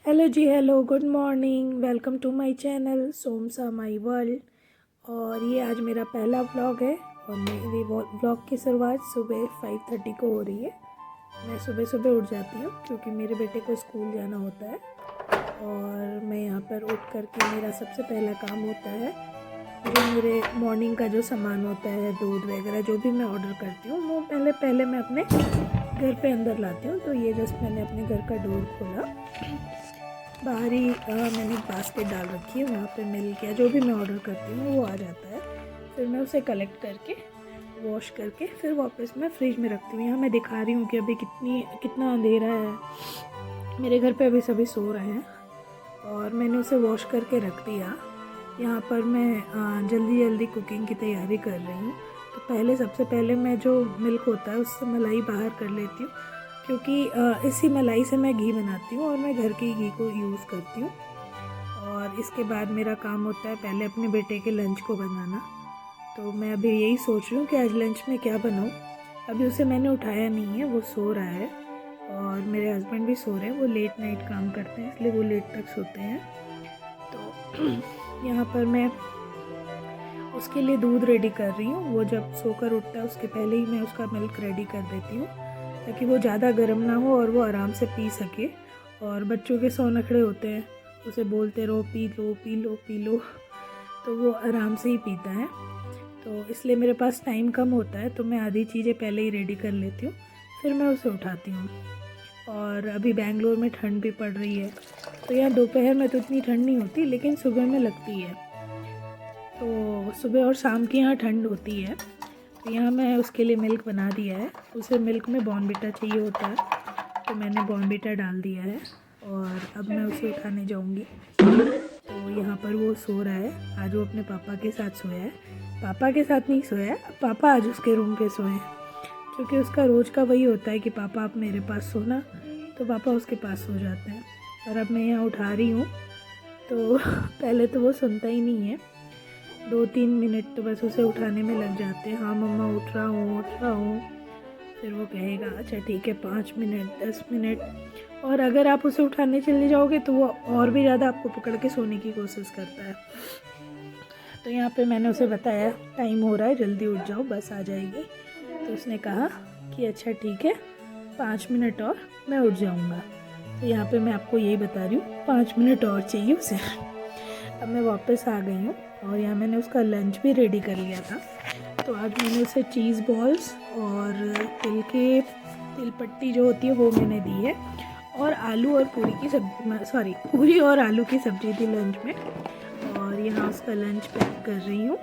Hello जी, hello, good morning, welcome to my channel Somsa my world. और ये आज मेरा पहला व्लॉग है और मेरे व्लॉग की शुरुआत सुबह 5:30 को हो रही है। मैं सुबह सुबह उठ जाती हूँ क्योंकि मेरे बेटे को स्कूल जाना होता है और मैं यहाँ पर उठ करके मेरा सबसे पहला काम होता है जो मेरे मॉर्निंग का जो सामान होता है, दूध वगैरह जो भी मैं ऑर्डर करती हूँ वो पहले मैं अपने घर पे अंदर लाती हूँ। तो ये जस्ट मैंने अपने घर का डोर खोला, बाहर ही मैंने बास्केट डाल रखी है, वहाँ पे मिल्क या जो भी मैं ऑर्डर करती हूँ वो आ जाता है। फिर मैं उसे कलेक्ट करके वॉश करके फिर वापस मैं फ्रिज में रखती हूँ। यहाँ मैं दिखा रही हूँ कि अभी कितना अंधेरा है, मेरे घर पे अभी सभी सो रहे हैं और मैंने उसे वॉश करके रख दिया। यहाँ पर मैं जल्दी जल्दी कुकिंग की तैयारी कर रही हूँ। तो सबसे पहले मैं जो मिल्क होता है उससे मलाई बाहर कर लेती हूँ क्योंकि इसी मलाई से मैं घी बनाती हूँ और मैं घर के घी को यूज़ करती हूँ। और इसके बाद मेरा काम होता है पहले अपने बेटे के लंच को बनाना। तो मैं अभी यही सोच रही हूँ कि आज लंच में क्या बनाऊँ। अभी उसे मैंने उठाया नहीं है, वो सो रहा है और मेरे हस्बैंड भी सो रहे हैं, वो लेट नाइट काम करते हैं इसलिए वो लेट तक सोते हैं। तो यहाँ पर मैं उसके लिए दूध रेडी कर रही हूँ। वो जब सोकर उठता है उसके पहले ही मैं उसका मिल्क रेडी कर देती हूँ ताकि वो ज़्यादा गर्म ना हो और वो आराम से पी सके। और बच्चों के 100 नखरे होते हैं, उसे बोलते रहो P low P low P low, तो वो आराम से ही पीता है। तो इसलिए मेरे पास टाइम कम होता है तो मैं आधी चीज़ें पहले ही रेडी कर लेती हूँ, फिर मैं उसे उठाती हूँ। और अभी बेंगलोर में ठंड भी पड़ रही है, तो यहाँ दोपहर में तो इतनी ठंड नहीं होती लेकिन सुबह में लगती है। तो सुबह और शाम की यहाँ ठंड होती है। तो यहाँ मैं उसके लिए मिल्क बना दिया है, उसे मिल्क में बॉर्नविटा चाहिए होता है तो मैंने बॉर्नविटा डाल दिया है और अब मैं उसे उठाने जाऊँगी। तो यहाँ पर वो सो रहा है, आज वो अपने पापा के साथ सोया है। पापा के साथ नहीं सोया है, पापा आज उसके रूम पे सोए हैं क्योंकि उसका रोज़ का वही होता है कि पापा आप मेरे पास सोना, तो पापा उसके पास सो जाते हैं। और अब मैं यहाँ उठा रही हूँ तो पहले तो वो सुनता ही नहीं है, 2-3 मिनट तो बस उसे उठाने में लग जाते हैं। हाँ मम्मा उठ रहा हूँ, फिर वो कहेगा अच्छा ठीक है 5 मिनट 10 मिनट। और अगर आप उसे उठाने चले जाओगे तो वो और भी ज़्यादा आपको पकड़ के सोने की कोशिश करता है। तो यहाँ पे मैंने उसे बताया टाइम हो रहा है, जल्दी उठ जाओ बस आ जाएगी। तो उसने कहा कि अच्छा ठीक है 5 मिनट और मैं उठ जाऊँगा। तो यहाँ पे मैं आपको यही बता रही हूँ 5 मिनट और चाहिए उसे। अब मैं वापस आ गई हूँ और यहाँ मैंने उसका लंच भी रेडी कर लिया था। तो आज मैंने उसे चीज़ बॉल्स और तिल पट्टी जो होती है वो मैंने दी है और आलू और पूरी और आलू की सब्ज़ी थी लंच में। और यहाँ उसका लंच पैक कर रही हूँ।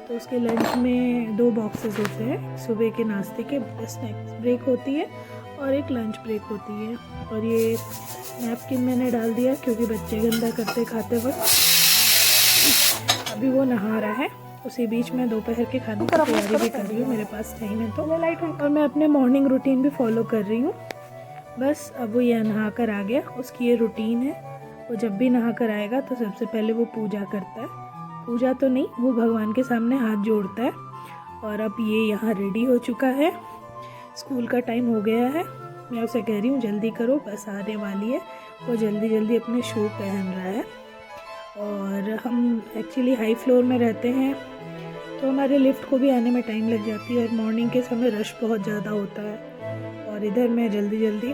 तो उसके लंच में 2 बॉक्सेस होते हैं, सुबह के नाश्ते के स्नैक्स ब्रेक होती है और एक लंच ब्रेक होती है। और ये नैपकिन मैंने डाल दिया क्योंकि बच्चे गंदा करते खाते वक्त। अभी वो नहा रहा है, उसी बीच में दोपहर के खाने की तैयारी भी कर रही हूँ, मेरे पास टाइम है तो। और मैं अपने मॉर्निंग रूटीन भी फॉलो कर रही हूँ। बस अब वो यह नहा कर आ गया, उसकी ये रूटीन है। वो जब भी नहा कर आएगा तो सबसे पहले वो पूजा करता है, पूजा तो नहीं वो भगवान के सामने हाथ जोड़ता है। और अब ये यहाँ रेडी हो चुका है, स्कूल का टाइम हो गया है। मैं उसे कह रही हूँ जल्दी करो बस आने वाली है। वो जल्दी जल्दी अपने शू पहन रहा है। और हम एक्चुअली हाई फ्लोर में रहते हैं तो हमारे लिफ्ट को भी आने में टाइम लग जाती है और मॉर्निंग के समय रश बहुत ज़्यादा होता है। और इधर मैं जल्दी जल्दी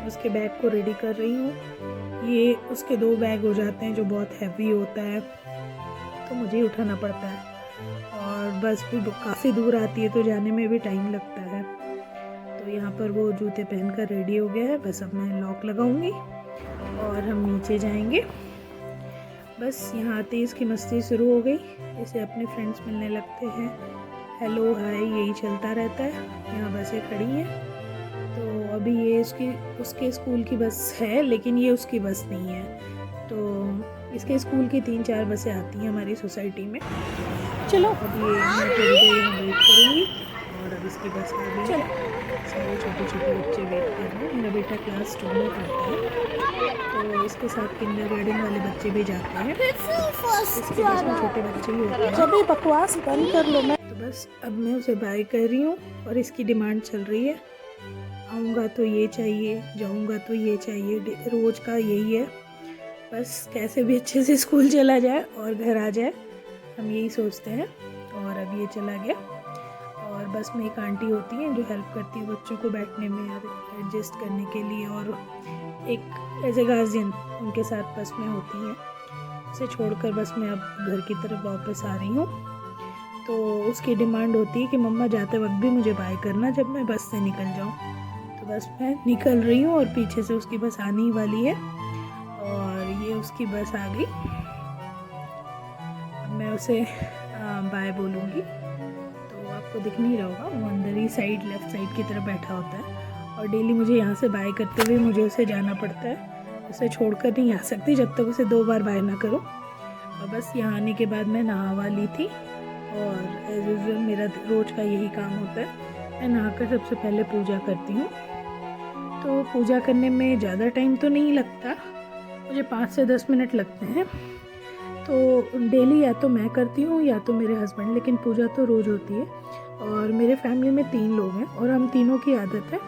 उसके बैग को रेडी कर रही हूँ। ये उसके 2 बैग हो जाते हैं जो बहुत हैवी होता है तो मुझे ही उठाना पड़ता है और बस भी काफ़ी दूर आती है तो जाने में भी टाइम लगता है। तो यहाँ पर वो जूते पहनकर रेडी हो गया है, बस अब मैं लॉक लगाऊंगी और हम नीचे जाएंगे। बस यहाँ आते ही इसकी मस्ती शुरू हो गई, इसे अपने फ्रेंड्स मिलने लगते हैं, हेलो हाय यही चलता रहता है। यहाँ बसें खड़ी हैं तो अभी ये उसके स्कूल की बस है लेकिन ये उसकी बस नहीं है। तो इसके स्कूल की 3-4 बसें आती हैं हमारी सोसाइटी में। चलो अब ये मैं थोड़ी देर यहाँ वेट करूँगी और अब इसकी बस आ गई। चलो सारे छोटे छोटे बच्चे वेट कर रहे हैं। मेरा बेटा क्लास 2 में पढ़ता है तो इसके साथ किंडरगार्टन वाले बच्चे भी जाते हैं, इसके बस में छोटे बच्चे ही होते हैं। जब बकवास बंद कर लो। मैं तो बस अब मैं उसे बाय कर रही हूँ और इसकी डिमांड चल रही है आऊँगा तो ये चाहिए, जाऊँगा तो ये चाहिए, रोज़ का यही है। बस कैसे भी अच्छे से स्कूल चला जाए और घर आ जाए, हम यही सोचते हैं। और अब ये चला गया और बस में एक आंटी होती हैं जो हेल्प करती है बच्चों को बैठने में एडजस्ट करने के लिए, और एक एज ए गार्जियन उनके साथ बस में होती हैं। उसे छोड़कर बस मैं अब घर की तरफ वापस आ रही हूँ। तो उसकी डिमांड होती है कि मम्मा जाते वक्त भी मुझे बाय करना जब मैं बस से निकल जाऊँ। तो बस मैं निकल रही हूँ और पीछे से उसकी बस आने ही वाली है और ये उसकी बस आ गई। मैं उसे बाय बोलूँगी तो आपको दिख नहीं रहा होगा, वो अंदर ही साइड लेफ़्ट साइड की तरफ बैठा होता है और डेली मुझे यहाँ से बाय करते हुए मुझे उसे जाना पड़ता है। उसे छोड़कर नहीं आ सकती जब तक उसे 2 बार बाय ना करूँ। और बस यहाँ आने के बाद मैं नहा वाली थी और एज यूजुअल मेरा रोज़ का यही काम होता है। मैं नहाकर सबसे पहले पूजा करती हूँ। तो पूजा करने में ज़्यादा टाइम तो नहीं लगता, मुझे 5 से 10 मिनट लगते हैं। तो डेली या तो मैं करती हूँ या तो मेरे हस्बैंड, लेकिन पूजा तो रोज़ होती है। और मेरे फैमिली में 3 लोग हैं और हम तीनों की आदत है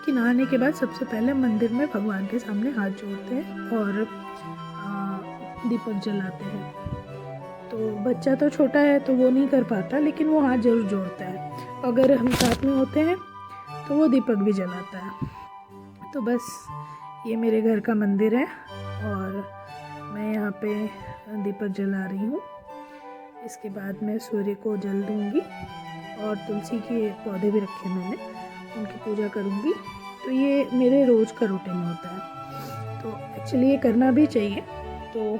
कि नहाने के बाद सबसे पहले मंदिर में भगवान के सामने हाथ जोड़ते हैं और दीपक जलाते हैं। तो बच्चा तो छोटा है तो वो नहीं कर पाता, लेकिन वो हाथ जरूर जोड़ता है। अगर हम साथ में होते हैं तो वो दीपक भी जलाता है। तो बस ये मेरे घर का मंदिर है और मैं यहाँ पे दीपक जला रही हूँ। इसके बाद मैं सूर्य को जल दूँगी और तुलसी के पौधे भी रखे मैंने, उनकी पूजा करूँगी। तो ये मेरे रोज़ का रूटीन होता है। तो एक्चुअली ये करना भी चाहिए। तो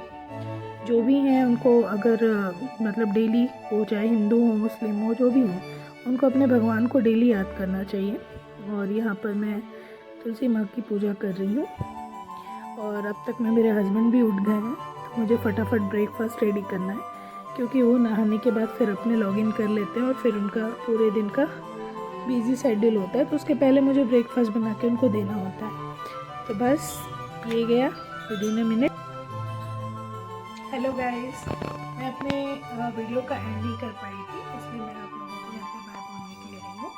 जो भी हैं उनको अगर मतलब डेली हो, चाहे हिंदू हो मुस्लिम हो जो भी हो, उनको अपने भगवान को डेली याद करना चाहिए। और यहाँ पर मैं तुलसी माँ की पूजा कर रही हूँ और अब तक में मेरे हस्बैंड भी उठ गए हैं। तो मुझे फटाफट ब्रेकफास्ट रेडी करना है क्योंकि वो नहाने के बाद फिर अपने लॉगिन कर लेते हैं और फिर उनका पूरे दिन का बिजी शेड्यूल होता है। तो उसके पहले मुझे ब्रेकफास्ट बना के उनको देना होता है। तो बस ये गया within a minute. Hello guys, मैं अपने वीडियो का एंड नहीं कर पाई थी, इसलिए मैं आप लोगों को यहाँ पे बाय बोलने के लिए आई हूँ।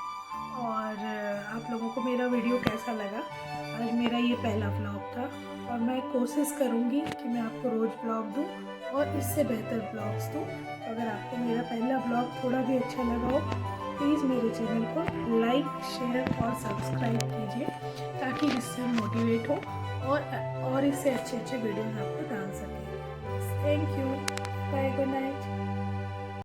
और आप लोगों को मेरा वीडियो कैसा लगा? आज मेरा ये पहला व्लॉग था और मैं कोशिश करूँगी कि मैं आपको रोज़ व्लॉग दूँ और इससे बेहतर व्लॉग्स दूँ। तो अगर आपको मेरा पहला व्लॉग थोड़ा भी अच्छा लगा हो, प्लीज़ मेरे चैनल को लाइक, शेयर और सब्सक्राइब कीजिए ताकि जिससे मोटिवेट हो और इससे अच्छे वीडियोज़ आपको डाल सकें। Thank you. Bye. Good night.